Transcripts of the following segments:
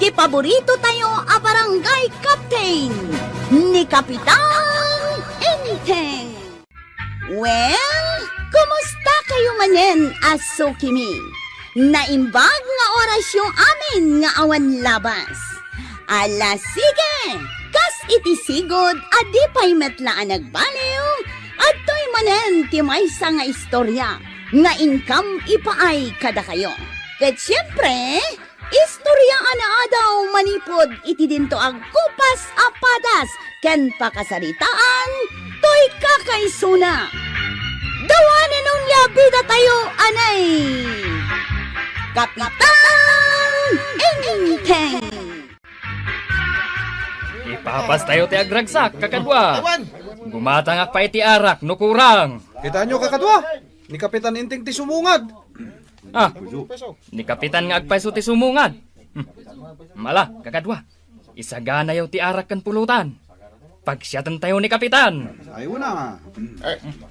ti paborito tayo a barangay captain ni Kapitan Enteng. Well, kumusta kayo manen, Aso Kimi? Naimbag nga oras yung amin nga awan labas. Ala sige, kas iti sigod adi pa'y metlaan nagbaliw at to'y manen ti maysa nga istorya nga income ipaay kada kayo. Ket siyempre, istorya ana daw manipod iti dinto ag kupas apadas ken pakasaritaan to'y kakaysuna. Dawanan nung labida tayo anay Kapitan Enteng. Ipapas tayo ti agragsak, kakadwa. Ewan! Gumatangak pa iti arak, no kurang. Kita nyo kakadwa! Ni Kapitan Inting ti sumungad! Ah, ni kapitan nga agpaiso ti sumungad. Mala, kakadwa. Isagana yaw ti arak kan pulutan. Pagsyatan tayo ni kapitan. Ayaw na nga.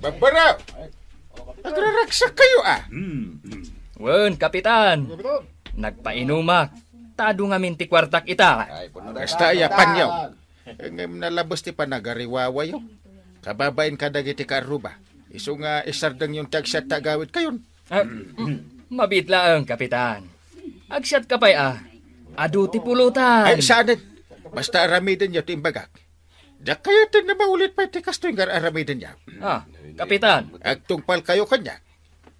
Babara! Nagraragsak kayo Wen, kapitan. Nagpainumak. Tado nga minti kwartak ita. Basta yapan yaw. Ngayon nalabas ti panagariwawa yaw. Kababain ka dagiti karuba. Iso nga isardang yung tagsat tagawit kayon. Mabitla ang kapitan. Agsyat ka pa'y Adu ti pulutan. Ay, saanin. Basta aramidin yaw timbagak. Da kayo tin na maulit pa iti kasto yung aramidin yaw. Kapitan. Agtungpal kayo kanya.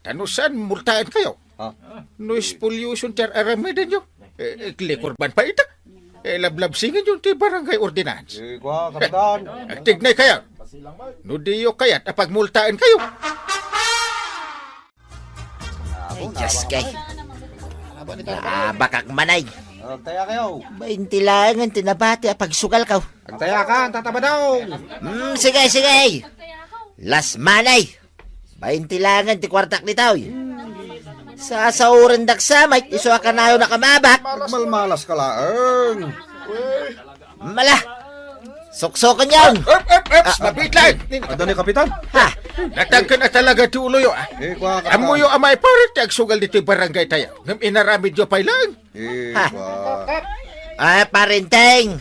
Tanusan, multaan kayo. Noise pollution ti aramidin yaw. Klikorban pa ita. Lablabsingin yung ti barangay ordinance. Kwa, Kapitan! Tignay kayo. Nudiyo kayat apagmultaan kayo. Ay, Diyos kay. Bakak manay. Agtaya kayo! 20 lang ang tinabati pagsugal ka. Agtaya ka! Tataba daw! Sige, sige. Las manay. 20 lang ang ti kwartak ni tao. Sa sauran daksamay, iso ka na yung nakamabak. Malmalas ka laang! Mala. Soksokan yun. Mabit lang. Ada ni Kapitan? Ha? Natangkan na talaga tuloy Kwa, Kapitan! Amuyo amay parit agsugal dito barangay tayo. Ngam inaramid yo pay lang. Ha? Kwa! Parinteng.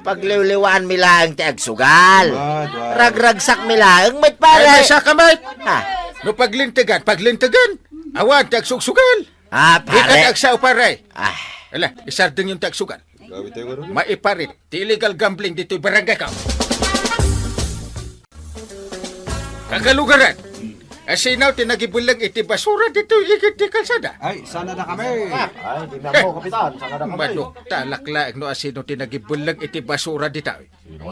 Pagliwliwan mi lang ti agsugal. Wa. Ragragsak mi lang, Ay, mat pare. may sa kamay. Ha? No paglintigan. Awan, tagsugal. Di ka Pare. tagsaw pare. Ah, Ala, isardeng yung tagsugal. Gawin tayo garo. Maiparit. Ti illegal gambling dito barangay ka. Kagalugaran. Asinaw, tinagibulang iti basura dito ikit di kalsada. Ay, sana na kami! Ay, di na mo, Kapitan. Saka na kami. Manok, talakla no asino tinagibulang iti basura dito.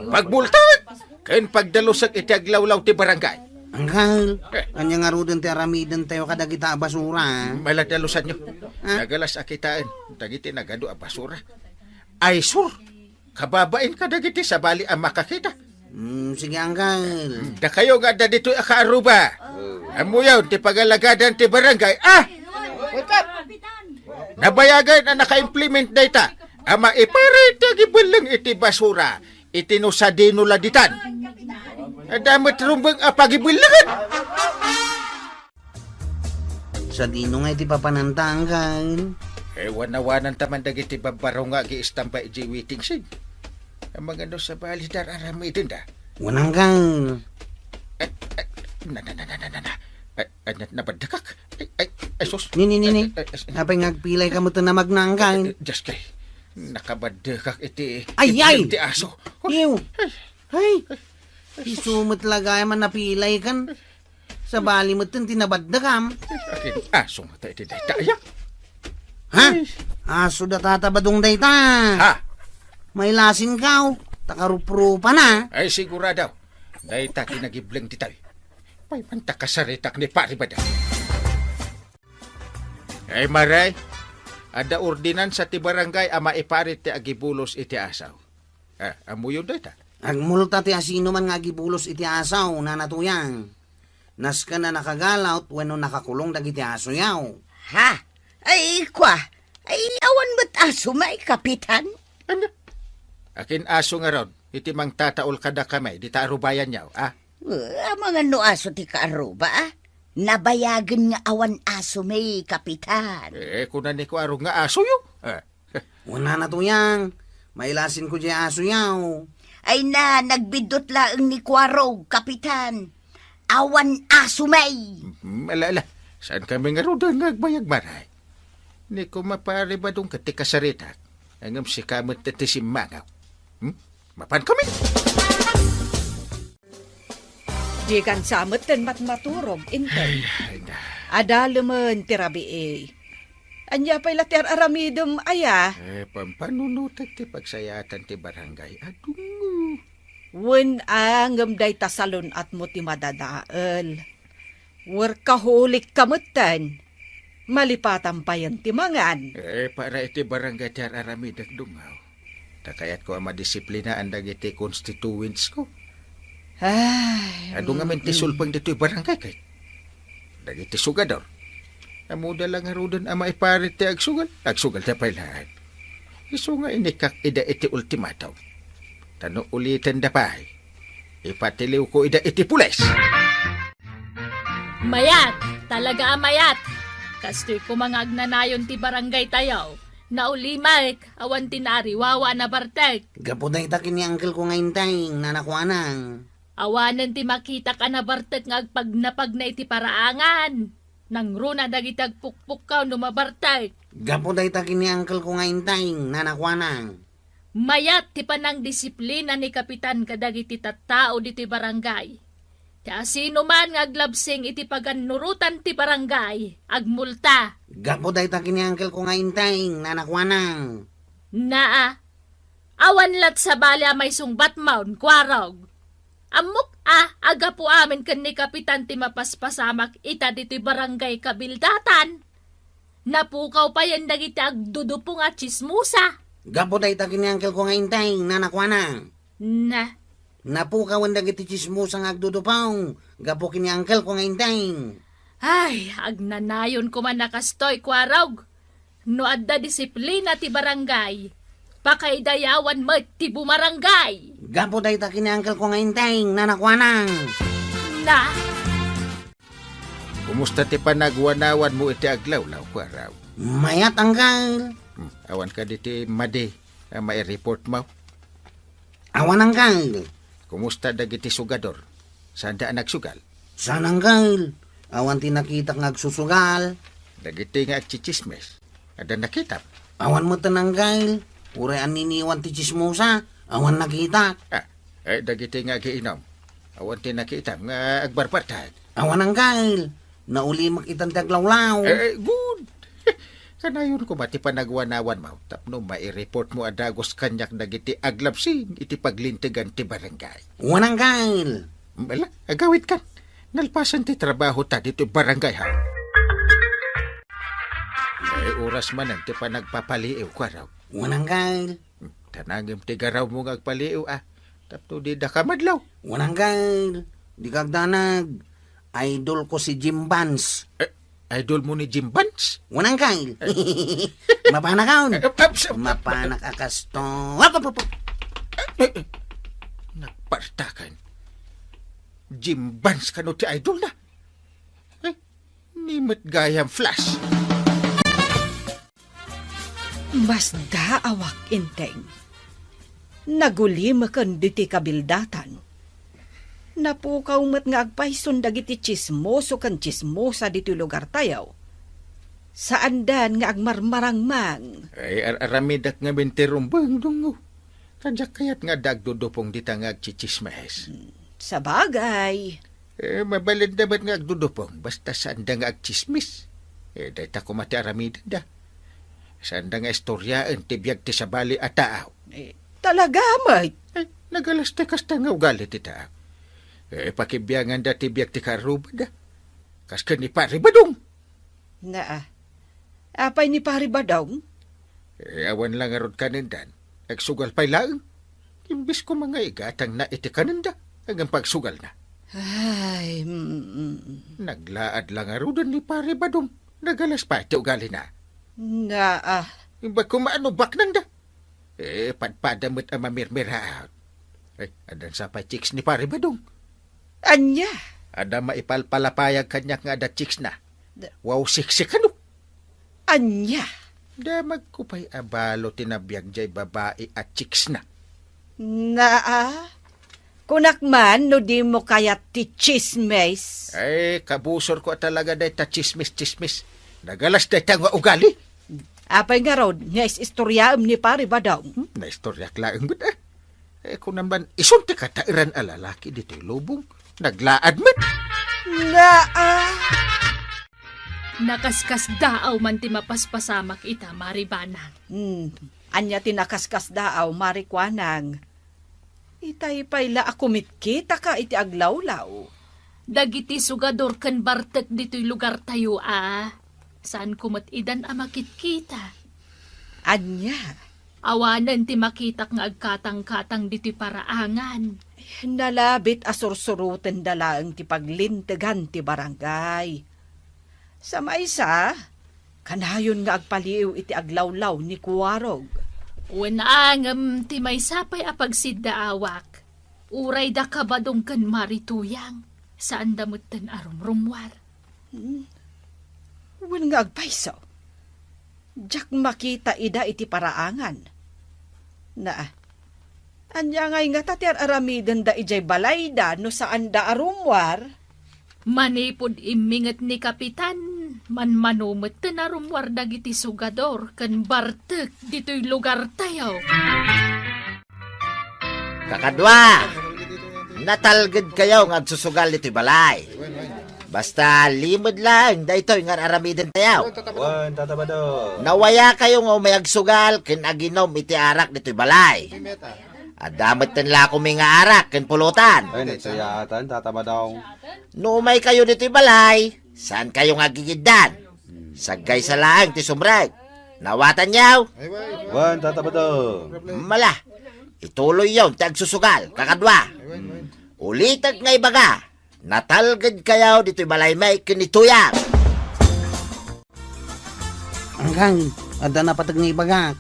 Pagbultag, kain pagdalusak iti aglawlaw ti barangay. Angkal, kanya nga ro din ti aramidan tayo kadagita basura. Maladalusan nyo. Nagalas akitaan. Dagiti nagado a basura. Ay, sur. Kababain ka dagiti sa bali ang makakita. Sige, angkal. Da kayo nga da dito akaaruba. Amuyaw, ti pagalagadan ti barangay. Nabayagan na naka-implement data. Ama iparit gibulang iti basura. Itinusadino laditan. Adamot rumbang apagibulangan. Sa dino nga iti papananta, angkal. Wanawanan taman dagiti babaro nga gi-istampa iti waiting shed. Ang mga no sa bali dar aramidin da. Wanang kal. Nabadakak. Ay, sus. Nini. Napay ngagpilay ka mo ito na magnangkal. Just kay. Nakabadakak iti. Ay! Iti aso. Ew. Ay. Isumot lagay man napilay kan. Sa bali mo ito tinabadda kam. Akin aso nga tayo iti daya. Ha? Aso da tatabadong dayta. Ha? May lasin ka. Takaruprupa na. Ay sigurado. Dahil taki nagiblang ti tayo. May pantakasaritak ni Paribada. Ay maray. Ada ordinansa ti barangay ama iparit ti agibulos iti asaw. Amuyo data. Agmulta ti asino man nga gibulos iti asaw na natuyang. Nas ka na nakagalaw wenno nakakulong dagiti aso yaw. Ha? Ay, kwa. Ay, awan ba't aso may kapitan? Ano? Akin aso nga ron. Iti mang tataol kada kamay. Di taarubayan niyaw. Mga no aso ti kaaruba, Nabayagan nga awan aso may kapitan. Kunan ni ko aro nga aso yo. Wala na tuyang. Mailasin ko di aso yaw. Ay na, nagbidot laang ni Quarog, Kapitan. Awan aso may. Malala, saan kami nga rodan nga agbayag maray? Ni ko mapari ba dong katika sarita? Angam si kamot tati si Mangaw. Mapan kami? Di kan samot ten matmaturog, intay. Ay na. Ada lumen tirabi eh. Anya pa'y latir aramidum aya. Pampanunutat ti pagsayatan ti barangay. Adungo. Wen angam day tasalon at mo ti madadaal. Wer kahulik kamutan. Malipatan pa yan ti mangan. Para iti barangay ti aramidak dungaw. Takayat ko ang madisiplinaan dagiti constituents ko. Ay. Ado nga men ti sulpang dito barangay kay. Dagiti sugador. Amuda lang harudan ang maiparit ti agsugal. Agsugal ti pailahan. Iso nga inikak ida iti ultimatum. Tano ulitin da pahay. Ipatiliw ko ida iti pules. Mayat! Talaga mayat! Kastoy ko mga agnanayon ti barangay tayaw. Naulimak, awan tinari, wawa na bartek. Gapuday takin ni uncle ko ngayon tayong nanakwanang. Awanan ti makita ka na bartek nga agpagnapag na iti paraangan. Nang runa dagitag pukpuk ka numabartek. Gapuday takin ni uncle ko ngayon tayong nanakwanang. Mayat ti panang disiplina ni Kapitan kadagiti tattao diti barangay. Ti asino man nga aglabsing iti paganurutan ti barangay, agmulta. Gapuday takin ni uncle ko ngayon tayong nanakwanang. Naa, awan lat sa balya may sungbat maun, Quarog. Amok aga po amin kan ni Kapitan ti mapaspasamak ita diti barangay kabildatan. Napukaw pa yan dagiti agdudupong at chismusa. Gapuday takin ni uncle ko ngayon tayong nanakwanang. Na, Napukawan dagiti chismusang agdudupaw. Gapukin ni uncle ko ngayon tayong. ay, agnanayon ko man nakastoy, Quarog. No adda disiplina ti barangay, pakaidayawan mo ti bumarangay. Gapuday takin ni uncle ko ngayon tayong nanakwanang. Na, Kumusta ti panagwanawan mo iti aglawlaw, Kwaraw? Mayat uncle. Awan ka diti madi. May report mo. Awan uncle. Kumusta dagiti sugador? Saan daan nagsugal? San uncle? Awan ti nakita nga agsusugal. Dagiti nga agchichismes. Ada nakita. Awan mo tananggal. Uray aniniwan ti chismosa. Awan nakita. Dagiti nga giinom. Awan ti nakita nga agbarbartad. Awan anggal. Nauli makitan ti aglawlaw. Good. Kanayon ko mati panagwanawan mo. Tapno mai-report mo adagos kanyak dagiti aglapsing iti paglintigan ti barangay. Awan anggal. Bala, agawit kan. Nalpasan ti trabaho ta dito barangay ha. Oras man ti panagpapaliiw ko raw. Awan anggal. Tanangim ti garaw mo agpaliiw Tapno di da kamadlaw. Awan anggal. Di kagdanag. Idol ko si Jim Vance. Idol mo ni Jim Vance? Awan anggal. Mapanak kaon. Mapanak akas to. Nagpartakan. Jim Vance kano ti idol na. Nimit gayang flash. Mas daawak inteng. Naguli makan diti kabildatan. Napukaw mat nga agpayson dagiti chismoso kan chismosa diti lugar tayaw. Saan dan nga agmarmarangmang. Aramidak nga bintirumbang dungo. Tadyak kayat nga dagdudupong dita nga agchichismes. Sa bagay. Mabalid naman nga agdudupong basta saan da nga agchismis. Dahita ko mati aramidan da. Saan da nga istoryaan tibiyag ti sabali at taaw. Talaga, mate. Nagalas te kasta nga ugali ti taaw. Pakibiyangan da tibiyag ti karuba da. Kas ka ni pari badong. Apay ni pari badong? Awan lang arod kanindan. Agsugal pa'y laang. Imbis ko mga igatang na iti kaninda. Hanggang pagsugal na. Ay, Naglaad lang arudan ni pari badong. Nagalas pa iti ugali na. Iba kumaano bak nang da. Padpadamot ang mamirmiraat. Adan sa pa chicks ni pari badong. Anya? Ada maipalpalapayag kanyak nga ada chicks na. Wow, siksik ano? Anya? Damag ko pa'y abalo tinabiyag jay babae at chicks na. Kunak man, no di mo kaya ti chismes. Ay, kabusor ko talaga day ta chismis. Nagalas day ta nga ugali. Apay nga raw, nga istoryaam ni pare ba daw? Naistoryak laang gud ah. Kung naman isunti ka tairan alalaki dito'y lubong. Naglaad man. Nakaskas daaw man ti mapaspasamak ita, Maribanang. Anya tinakaskas daaw, marikwanang. Itay payla ako mitkita ka iti aglawlaw. Dagiti sugador kan bartek dito'y lugar tayo Saan kumat idan makit-kita? Anya? Awanan ti makitak nga agkatang-katang dito'y paraangan. Nalabit asursurutan dalaang ti paglintegan ti barangay. Sa maisa, kanayon nga agpaliw iti aglawlaw ni Kuwarog. Wenangam ti may sapay apagsidda awak. Uray da kabadong kan marituyang. Saan damutan arumrumwar. Wen nga agpaiso. Jak makita ida iti paraangan. Anya ngay nga tatiar aramiden da ijay balayda no saan da arumwar. Manipod imingat ni Kapitan, manmanumet na rumwar dagiti sugador, kan bartek dito'y lugar tayo. Kakadwa, natalgad kayo nga agsusugal dito'y balay. Basta limod lang, daytoy nga aramiden tayo. Wan, tatabado. Nawaya kayo nga umayag sugal, kin aginom iti arak dito'y balay. At damat tanla kumi nga arak, kin pulutan. Ay, nagsayatan, tatabadaw. No umay kayo dito'y balay, saan kayo nga gigiddan? Sagay sa laang ti sumrag. Nawatan yaw. Wan, tatabado. Mala, ituloy yaw ti agsusugal, kakadwa. Ulitag nga ibaga, natalgad kayaw dito'y balay may kinituyang. Hanggang, ada na patag nga ibagak.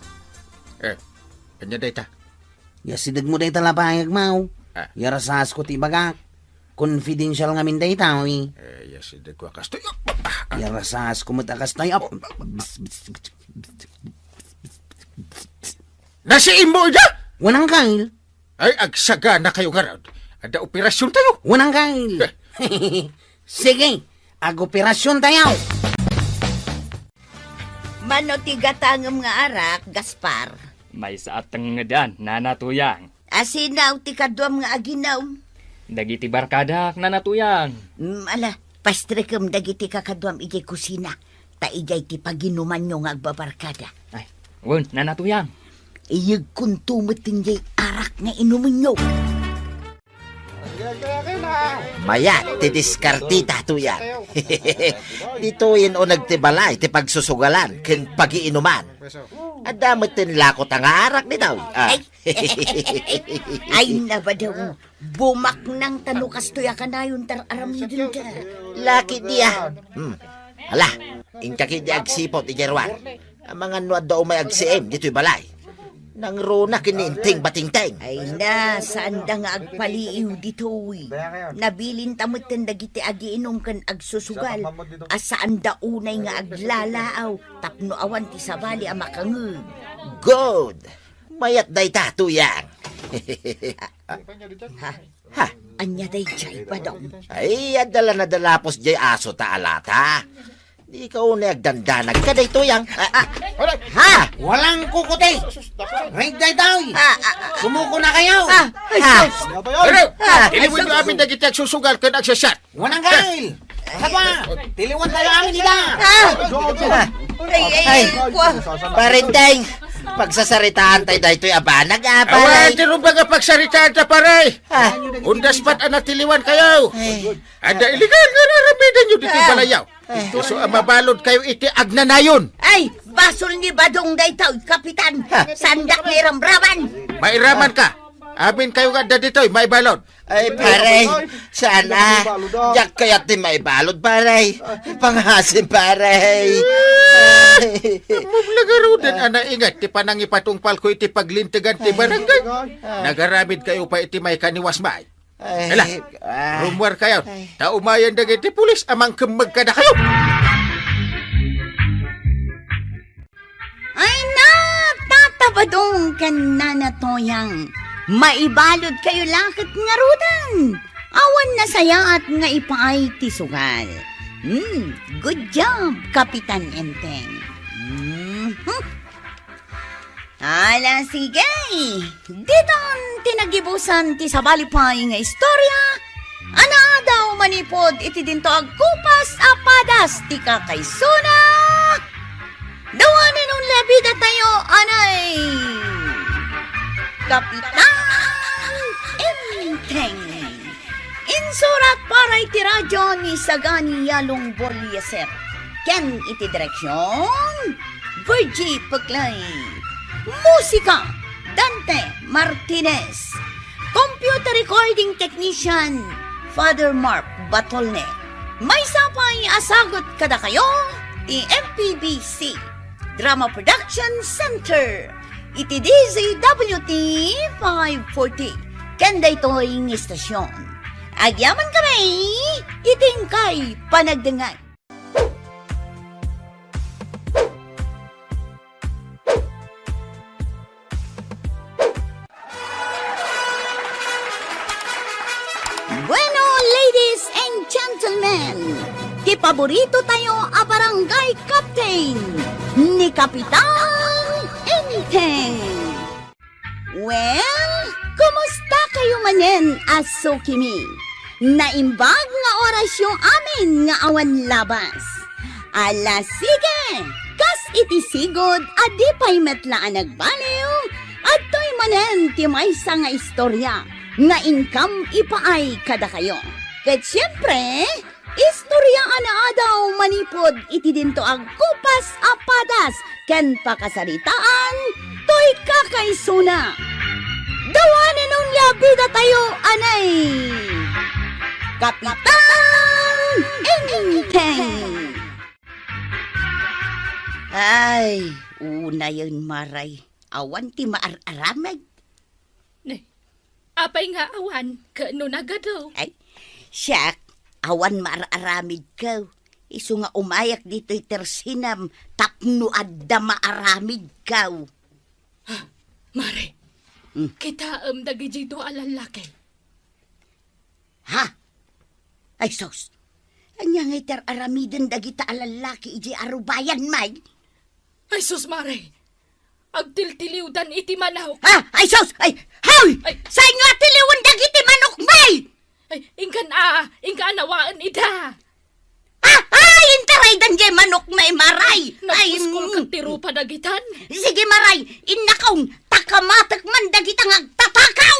Kanya day ta. Yasidag mo day talapayag mau. Yarasas ko ti ibagak. Confidential nga min day tao eh. Yasidag ko kastoy. Yarasas ko matakas tayo. Nasi imbo ida! Wanang kail. Ay, agsaga na kayo nga raw. Ada operasyon tayo. Wanang kail. Sige, ag-operasyon tayo. Mano ti gatangam nga arak, Gaspar. May saatang nga daan, nanatuyang. Asinaw ti kadwam nga aginaw. Dagiti barkadak, nanatuyang. Ala, pastrekam dagiti kakadwam ijay kusina. Ta ijay ti paginuman nyo nga agbabarkada. Ay, wen, nanatuyang. Iyag kuntumot tinjay arak nga inumin nyo. Maya, tidiskartita to yan. Dituin o nagtibalay, ti pagsusugalan, kin pagiinuman. At damit tin lakot ang arak ni daw. Ay na ba daw, bumak ng tanukas tuya ka na yung aramidin ka. Laki niya. Hala, inkaki di agsipot, ijerwan. Ang mga nuad daw may agsiim, dito'y balay. Nang runa kininting batingteng. Ay na, saan da nga agpaliiw dito nabilin tamutin dagiti agiinom kan agsusugal. Asaan da unay nga aglalaaw, tapno awan ti sabali ang makangag. Good. Mayat day tatuyang. Ha? Anya day chay pa daw. Ay, adala na dalapos jay aso ta alata. Di ka unay agdandanag ka day tuyang. Ha? Walang kukuti. Right day daw. Sumuko na kayo. Iliwin mo amin dagiti agsusugal kan agsasat. Wanang kail. Kaba, tiliwan tayo amin nila. Parinteng, pagsasaritaan tayo dahito yung abanag Awan, paray. di rin ba nga pagsaritaan ta paray? Undas pat anatiliwan kayo. Ada iligan nga naramidan nyo dito balayaw. So, mabalod kayo iti agnanayon. Ay, basol ni Badong daytaw, Kapitan. Sandak ni Ramraman. Mairaman ka. Amin kayo nga dito'y may balod. Ay, paray, sana. Yak kaya't di may balod, paray. Panghasin, paray. Maglagaro din, ana, ingat. Ti panang ipatungpal ko iti paglintigan ti barangay. Nagaramid kayo pa iti may kaniwasmay. Hala, rumwar kayo. Taumayan dagay ti pulis, amang kemag ka na kayo. Ay na, tatabadong ka na toyang. Maibalod kayo lakit nga rudan. Awan na saya at nga ipaay tisugal. Good job, Kapitan Enteng. Ala, sige. Diton tinagibusan ti sabalipay nga istorya. Ana daw manipod iti dinto agkupas apadas ti kakaysuna. Dawanin ang labida tayo, anay. Kapitan Enteng. Insurat para iti radyo ni Sagani Yalong Bolieser. Ken iti direksyon, Virgie Paglay. Musika, Dante Martinez. Computer recording technician, Father Mark Batolne. May sapay asagot kada kayo, ti MPBC Drama Production Center. Iti DZWT 540. Kanda ito'y istasyon. Agyaman kami, itingkay panagdangay. Bueno, ladies and gentlemen, ti paborito tayo a barangay captain ni Kapitan Enteng. Well, kumusta kayo manen, aso kimi? Naimbag nga oras yung amin nga awan labas. Ala sige, kas iti sigod adi pa'y metlaan nagbaliw at to'y manen ti maysa nga istorya nga income ipaay kada kayo. Ket siyempre, istorya ana daw manipod iti dinto ag kupas apadas ken pakasaritaan to'y kakaysuna. Dawanin nung labida tayo, anay! Kapitan Enteng! Ay, una yun, Maray. Awan ti maararamag. Apay nga awan, kaano nagado? Ay, siyak, awan maararamid ka. Isu nga umayak dito'y tersinam, tapno adda maaramid ka. Mare, kita dagiti do alalaki. Ha? Ay, sos. Anya nga iter aramiden dagita alalaki iji arubayan, may? Ay sus, Mare, agtiltiliw dan iti manok. Ha? Ay, sos! Ay, haw! Ay. Sa inyo atiliwan dagiti manok, may! Ay, ingkan nawaan ida. Ay, intaray dan jay manok, may, Maray! Ay, Napuskol kang tiro pa dagitan. sige, Maray, inakaw, takamatak man dagitang agtatakaw!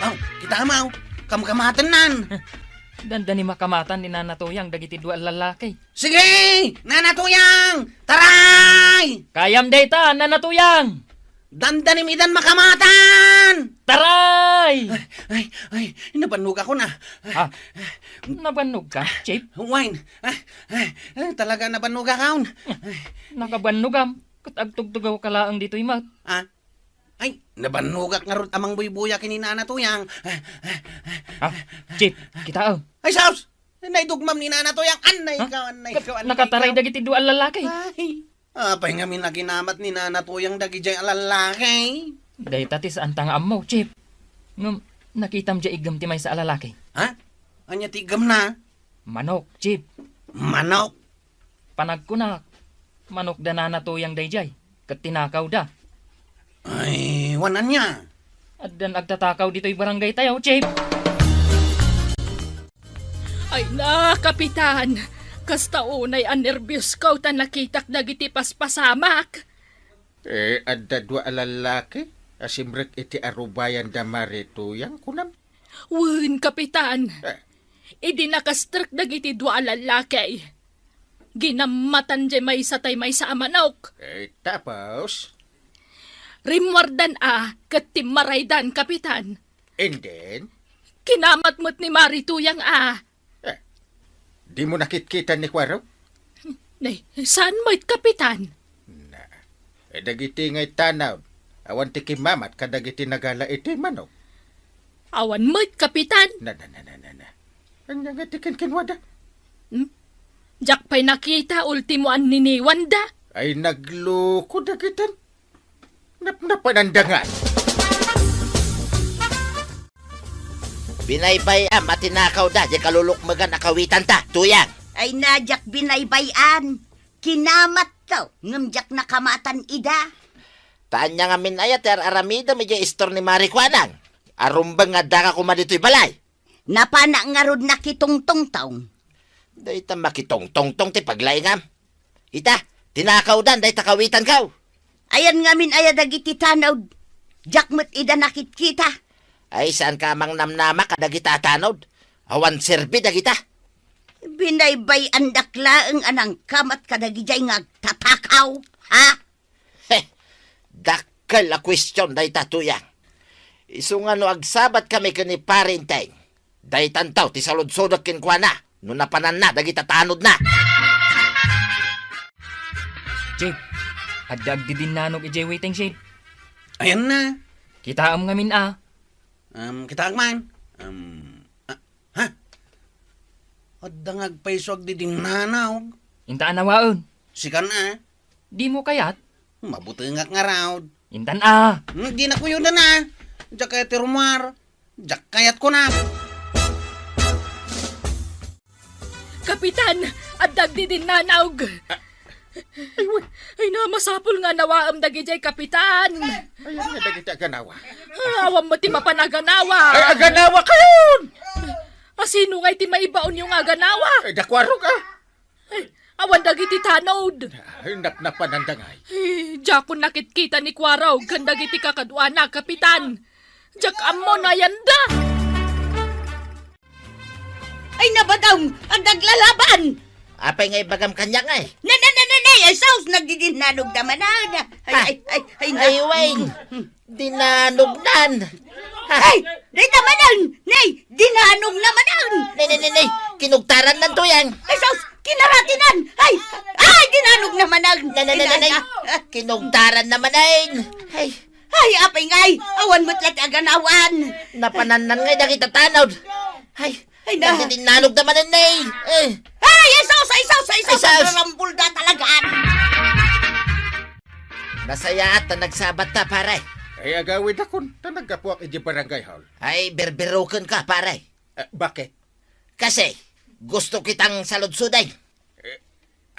Oh, kita amaw. Kamkamatan nan. Danda ni makamatan ni nanatoyang dagiti dua lalaki. Sige! Nanatuyang! Taray! Kayam data, nanatuyang! Dandanim idan makamatan! Taray! Ay, nabanug ako na. Ha? Nabanog ka, Chip? Wine. Talaga nabanug ako. Nakabanugam. Katagtugtugaw ka laang dito'y mat. Ay, nabanugak nga ron amang buybuya kinina Tuyang. Ha? Chip, kita Ay, Saus! Naidugmam ni Nana Tuyang. Anay ka. Nakataray dagiti dua lalaki. Ay, apay nga minakinamat ni Nana Tuyang dagijay alalaki. Day tati sa antang amo, Chip. Ngum, nakitam dya igam ti may sa alalaki. Ha? Anya tigam na? Manok, Chip. Manok. Panagkunak. Manok da nanatuyang dayjay. Kat tinakaw da. Ay, wanan niya. At dan agtatakaw dito'y barangay tayo, Chip. Ay na, Kapitan. Kasta unay ang nervyos ko ta nakitak dagiti paspasamak. Adda dua alalaki? Asimrek iti arubayan da Tuyang kunam? Wun, Kapitan. Idi nakastrek dagiti dua lalaki. Ginamatan jay may satay may sa amanok. Tapos? Rimwardan katimaraydan, Kapitan. And then? Kinamatmot ni Marituyang Di mo nakitkita ni Kwaraw? Nay, saan mo'y Kapitan? Dagiti ngay tanaw. Awan ti kimamat kadagiti nagala iti manok. Awan mo'y Kapitan? Na. Anya nga ti kinkinwada? Jak pa'y nakita ultimo an niniwan da. Ay nagloko dagitan. Napanandangan. Binaybay matinakaw da, di kalulukmagan akawitan ta, tuyang. Ay najak binaybayan. Kinamat to, ngamjak nakamatan ida. Taan niya nga minayat, aramida medyo istor ni Marikwanang. Arumbang nga daka kuma dito'y balay. Napana nga rod na kitungtong taong. Day ta makitong-tong-tong ti paglaingam. Ita, tinakaw dan, day takawitan kaw. Ayan nga min aya dagiti tanaw. Jakmet ida nakit-kita. Ay, saan ka mang namnama kadagita tanod? Awan serbi dagita. Binaybay ang daklaang anang kamat kadagijay nga tatakaw. Ha? Heh, dakkel a question day tatuyang. Isu nga no agsabat kami kani parenteng. Day tantaw ti saludsodot kinkwana. No napanan na, dagita tanod na. Chip, adag di din nanog ijay waiting shade. Ayan na. Kita am ngamin Kita man. Ha? Adangag paiswag di ding nanaw. Intaan nawaon. Sikan na. Di mo kayat? Mabutengak nga raw. Intan Di na ko yun na. Diyak kaya tirumar. Diyak kayat ko na. Kapitan, adag di din nanaog. Ay na, masapul nga nawaam dagijay kapitan. Ayan nga dagita aganawa. Awam mo ti mapanaganawa. Ay, aganawa kayon! Asino nga'y ti maibaon yung aganawa? Ay, dakwaro ka. Ay, awan dagiti tanod. Ay, napanandangay. Ay, jakon nakit-kita ni Kwaraw, kan dagiti kakadwana, kapitan. Jak ammo na yanda. Ay nabadaw, ang daglalaban. Apay nga ibagam kanya nga eh. Ay saus nagdidinanog naman na. Ay, Ay, Wayne, dinanugnan. Ay, di tamanan. Nay, dinanog naman. Nay, kinugtaran ng tuyang. Ay saus, kinaratinan. Ay, dinanog naman. Nay, kinugtaran naman ay. Ay, apay ngay, awan mo't lat aganawan. Napananan nga dagita tanod. Ay, na. nagdidinanog naman nay. Ay, saus, Ay, saus. rambul da talagaan. Nasaya at nagsabat ta, pare. Ay, agawid akon. Tanagapuak iji barangay hall. Ay, berberoken ka, pare. Bakit? Kasi, gusto kitang saludsuday.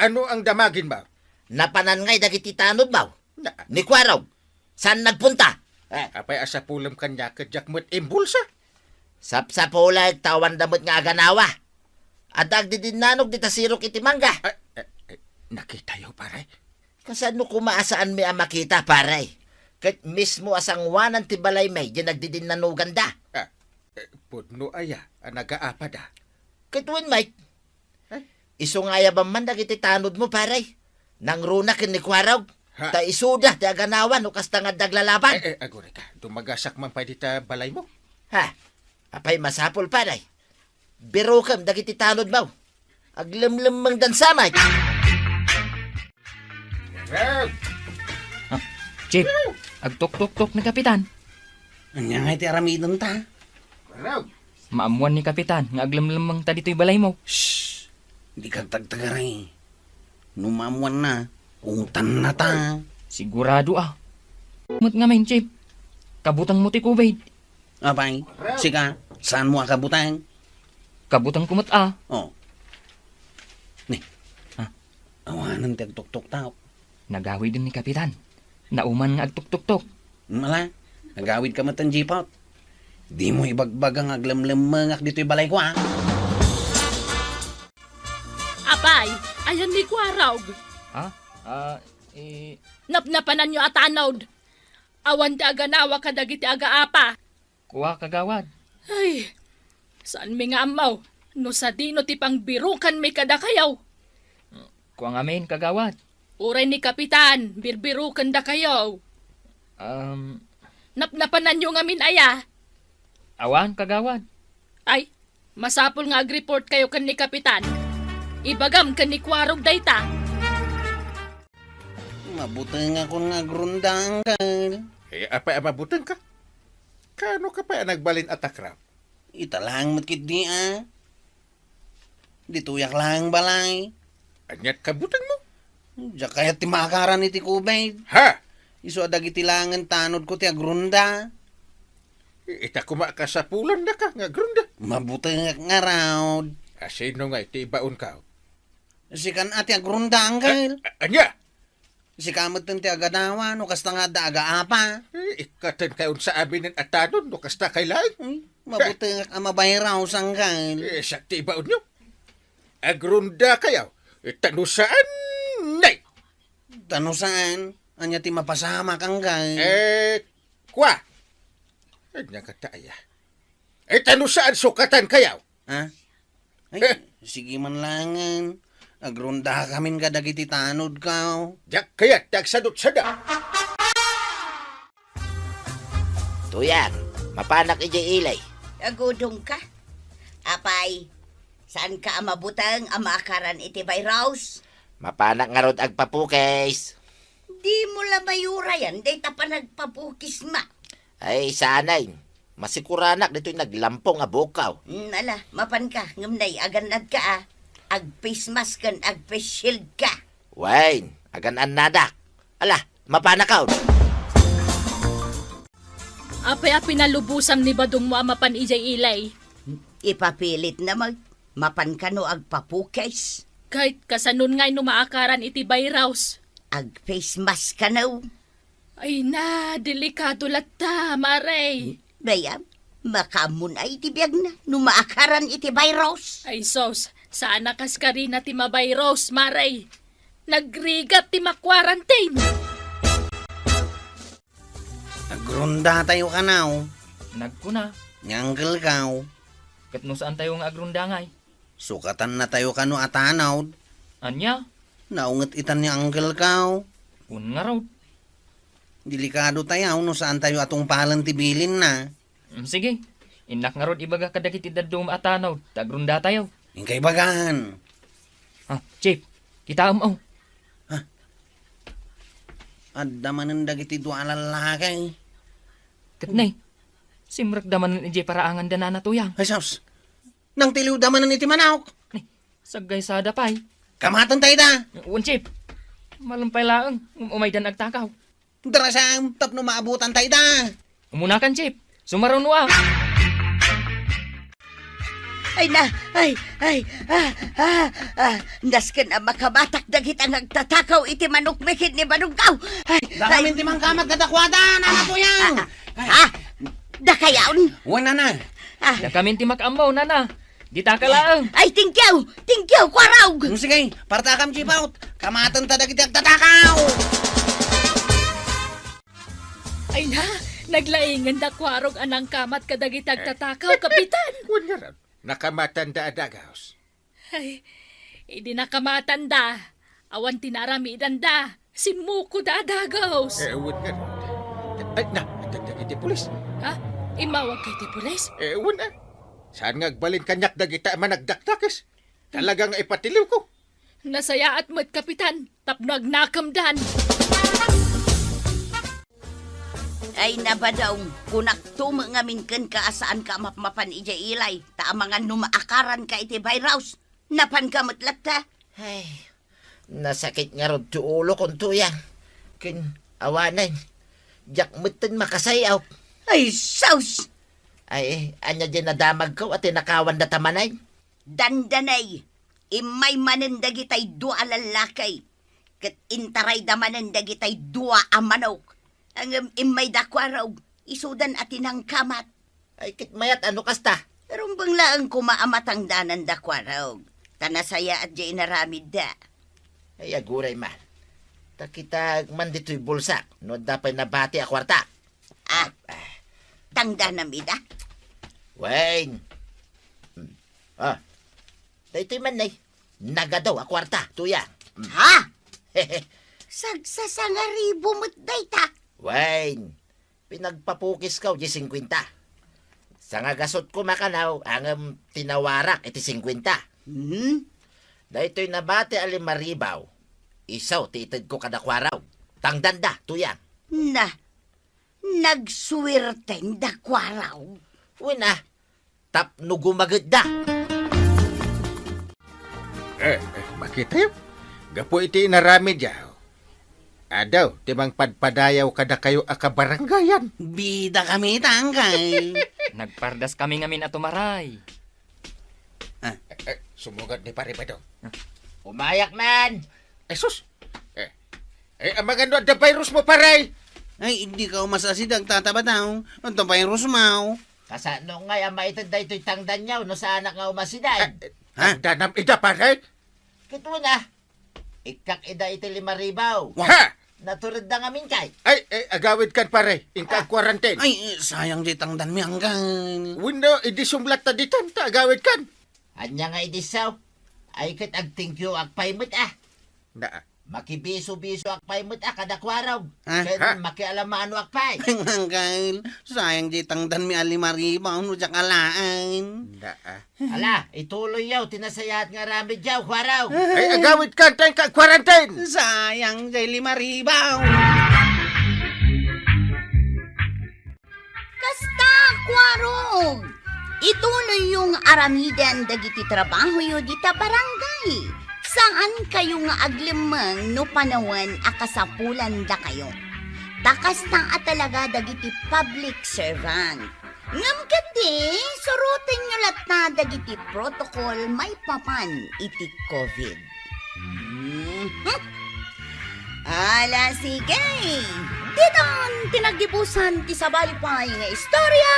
Ano ang damagin ba? Napanan nga'y dagiti tanod ba? Na, Ni Kwaraw, saan nagpunta? apay asa pulam kanya kadyak mo't imbulsa. Sapsapulag, tawan damot nga aganawa. At agdidinanog di tasirok iti mangga. Nakita yo, pare. Kasano kumaasaan mi ang makita, pare? Kahit mismo asangwanan ti balay may, di nagdidinanugan da. Pudno aya, nagaapa da. Kahit win, Mike. Iso nga yabang man dagiti tanod mo, pare. Nang runa kin ni Kwaraw. Ha? Ta isuda, ti aganawan, o kastangad daglalaban. Agore ka, dumagasak man pa dita balay mo. Ha? Apay masapol, pare. Biro kam, dagiti tanod mo. Aglamlam mang dansamay. Chip, agtok-tok-tok ni kapitan. Anya nga iti aramidon ta. Maamuan ni kapitan, nga aglamlamang ta dito'y balay mo. Shhh! Di ka tagtagaray. Numamuan na. Ungtan na ta. Sigurado Mut nga main, Chip. Kabutang mo ti kubaid. Abay, sika, saan mo akabutang? Kabutang kumot Oh. Ni. Ha? Awanan ti agtok-tok tao. Nagawi din ni kapitan. Nauman nga agtok-tok-tok. Mala, nagawid ka matang jipot. Di mo ibagbag ang aglamlamangak dito'y balay ko, ha? Apay, ayan ni Kwaraw. Napnapanan nyo atanod. Awan ti aganawa kadagiti agaapa. Kuha kagawad. Ay, saan mi nga amaw? No sa dino ti pang birukan mi kada kayaw. Kuha nga main kagawad. Uray ni kapitan, birbirukan da kayaw. Napnapanan nyo nga min aya. Awan kagawad. Ay, masapol nga ag-report kayo kan ni kapitan. Ibagam kan ni Kwarog dayta. Mabuti nga kung agrundang ka. Apay amabutan ka. Kano ka pa nagbalin atakrap? Italang matkit di, ah. Dituyak lang balay. Anyat kabutang mo. Diya kaya ti maakaran iti kubay. Ha? Iso dagiti langan tanod ko ti agrunda. Ita kumaka sa pulan na ka, nga grunda. Mabuti nga raw. Sino nga iti baon ka? Si kan ati agrunda anggal. Anya? Si kamot ti agadawa no kasta nga da aga-apa. Ikatan kayon sa amin ng atanon, no kasta kailan. Mabuti nga amabay raw sanggal. Sa ti baon nyo. Agrunda kayaw. Tanusaan, nay. Tano saan? Anya ti mapasama kanggal. Kwa. Anya kataya. Tanusaan sukatan kayaw. Ha? Ay, sige man langan. Agrunda kamin ka dagiti tanod ka. Yak kaya tagsadot sada. Tuyang, mapanak ijay ilay. Agudong ka. Apay, saan ka amabutang amaakaran iti bayraus? Mapanak nga rod agpapukis. Di mo la mayura yan, day ta pa nagpapukis ma. Ay, sanay. Masikuranak dito'y naglampong nga bukaw. Ala, mapan ka, ngamnay, aganad ka ah. Ag face mask kan, ag face shield ka. Wain, aganan nadak. Ala, mapanakaw. Apay a pinalubusan ni Badong mo amapan ijay ilay. Ipapilit na mapan ka no ag papukis. Kahit kasanon nga'y numaakaran iti bayraus. Ag face mask ka no. Ay na, delikado latta, maray. Bayam, makamun ay tibiyag na, numaakaran iti bayros. Ay sos, saan nakas ka rin na ti mabayros, maray? Nagrigat ti makwarantine. Agrunda tayo ka now. Nagkuna. Nyanggal ka. Kat no saan tayo nga agrundangay? Sukatan na tayo ka no atanaw. Anya? Naungat itan ni anggal ka. Un nga raw. Delikado tayo no saan tayo atong pahalan tibilin na. Sige. Inak nga rod ibaga kadagiti dadong atanaw. Tagrunda tayo. Ingkay bagan. Chief, kita mo. Adamanan dagiti dua lalaki. Katnay. Simrak daman ng ije paraangan dana na tuyang. Ay sos. Nang tiliw damanan iti manawk. Sagay sa dapay. Kamatan tayo da. Un chief. Malampay laang. Umaydan agtakaw. Darasang tap no maabutan tayo da. Umunakan chief. Sumaron mo ah. Nasken ang makabatak dagit ang nagtatakaw iti manok mekit ni Banungkaw. Dakamin ti mangkamat kadakwada na tuyang. Dakayaon. Wala na. Dakamin ti makamaw nana. Di taka laang. Ay, thank you, kwaraw. Sige, partakam chip out. Kamatan ta dagiti agtatakaw. Ay na, naglaingan da kwarog anang kamat kadagitag tatakaw, kapitan. Wala rin. Nakamatan da adagaos. Ay, hindi nakamatanda. Awan tinarami danda. Simuko da adagaws. Wala rin. Ay, dagdag iti pulis. Ha? Imawag kay ti pulis? Wala. Saan nga agbalin kanyak dagita managdaktakis? Talagang ipatiliw ko. Nasaya at mo't kapitan. Tapno agnakamdan. Ay nabadaw, kunak tumangamin kan kaasaan ka mapapan ija ilay, ta mga numaakaran ka iti bayraus. Napan ka matlat ta. Ay, nasakit nga rod ti ulo kong tuyang. Kin, awanan. Jak mutin makasayaw. Ay, saus! Ay, anya dyan nadamag ko at tinakawan na tamanay. Dandanay, imay manen dagitay dua lalakay. Kat intaray damanen dagitay dua amanok. Ang imay dakwaraw, isudan atinang kamat. Ay, kitmayat ano kasta? Pero banglaan kumaamatang danan dakwaraw. Tanasaya at jay naramid da. Ay, aguray man. Takitag man dito'y bulsak. No dapay nabati a kwarta. Tangda na mida. Wayne. Dito'y man nay. Nagadaw a kwarta, tuya. Ha? Sagsasangaribo mo't dayta. Wayne. Pinagpapukis ka, di 50. Sa nga gasot ko makanaw, ang tinawarak, iti 50. Dito'y nabati alimaribaw. Isaw, titid ko kadakwaraw. Tangdanda, tuyang. Nagsuwerteng dakwaraw. Wina, tapno gumagad da. Makita yun. Gapo iti narami diyaw. Adaw, timang padpadayaw kada kayo akabaranggayan. Bida kami tangkay. Nagpardas kami ngamin ato maray. Sumugad ni pare ba daw? Umayak man! Sus! Ang maganda the virus mo, paray! Ay, hindi ka umasasid ang tatabataw. Ang tampay rusmaw. Kasano nga ang maitad da ito'y tangdan niyaw no sa anak nga umasiday. Ha? Danam ida, paray! Kito na. Ikak ida iti 5,000. Ha! Naturid na ngamin kay. Ay, agawid kan, paray. Ingka quarantine. Ay, sayang di tangdan mi hanggang. Wino, idi sumlat na ditan, ta agawid kan. Anya nga idisaw. Ay kat ag thank you agpaymot ah. Na, Makibiso-biso agpaymot ah kada kwaraw. Ha? Kaya makialamano agpay. Hanggang, sayang di tangdan mi alimariba. Ano dyan kalaan? na, Ala, ituloy yaw. Tinasayat nga ramid yaw kwaraw. Ay, agawid kan, tayong ka quarantine. Sayang di limaribaw. Kasta, kwarog! Ituloy yung aramidan dagiti trabaho yo dita barangay. Saan kayo nga aglimang no panawan akasapulan da kayo? Takas na talaga dagiti public servant. Ngam kadi, surutin nyo lat na dagiti protocol may papan iti COVID. Ala, sige. Diton, tinagibusan ti sabalipay nga istorya.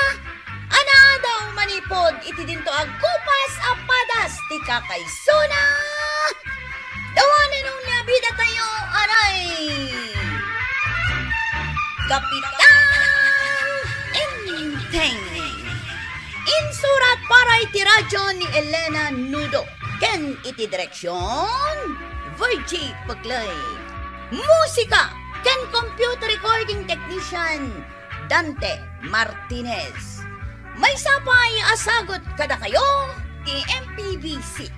Ana daw manipod iti dinto agkupas apadas ti kakaysuna. Dawanan nung nabida tayo, aray. Kapitan Inteng. Insurat para iti radyo ni Elena Nudo. Ken iti direksyon, Virgie Paglay. Musika, ken computer recording technician, Dante Martinez. May sapay asagot kada kayo, ti MPBC.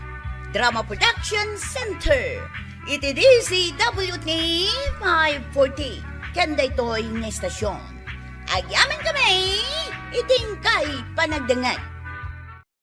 Drama Production Center. Iti DCWT 540. Kanda ito'y nga estasyon. Agyaman kami, iting kay panagdangan.